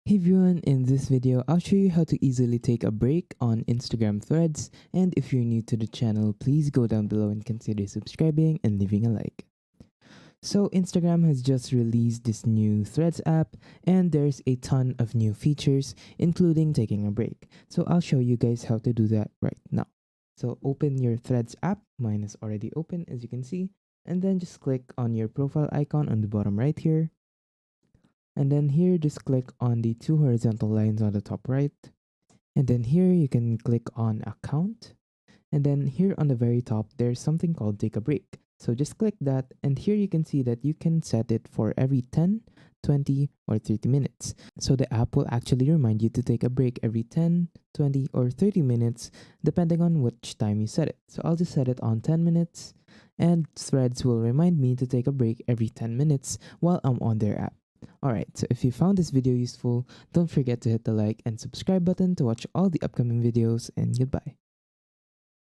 Hey everyone, in this video, I'll show you how to easily take a break on Instagram Threads, and if you're new to the channel, please go down below and consider subscribing and leaving a like. So Instagram has just released this new Threads app, and there's a ton of new features, including taking a break. So I'll show you guys how to do that right now. So open your Threads app, mine is already open as you can see, and then just click on your profile icon on the bottom right here. And then here, just click on the two horizontal lines on the top right. And then here, you can click on account. And then here on the very top, there's something called take a break. So just click that. And here you can see that you can set it for every 10, 20, or 30 minutes. So the app will actually remind you to take a break every 10, 20, or 30 minutes, depending on which time you set it. So I'll just set it on 10 minutes. And Threads will remind me to take a break every 10 minutes while I'm on their app. Alright, so if you found this video useful, don't forget to hit the like and subscribe button to watch all the upcoming videos, and goodbye.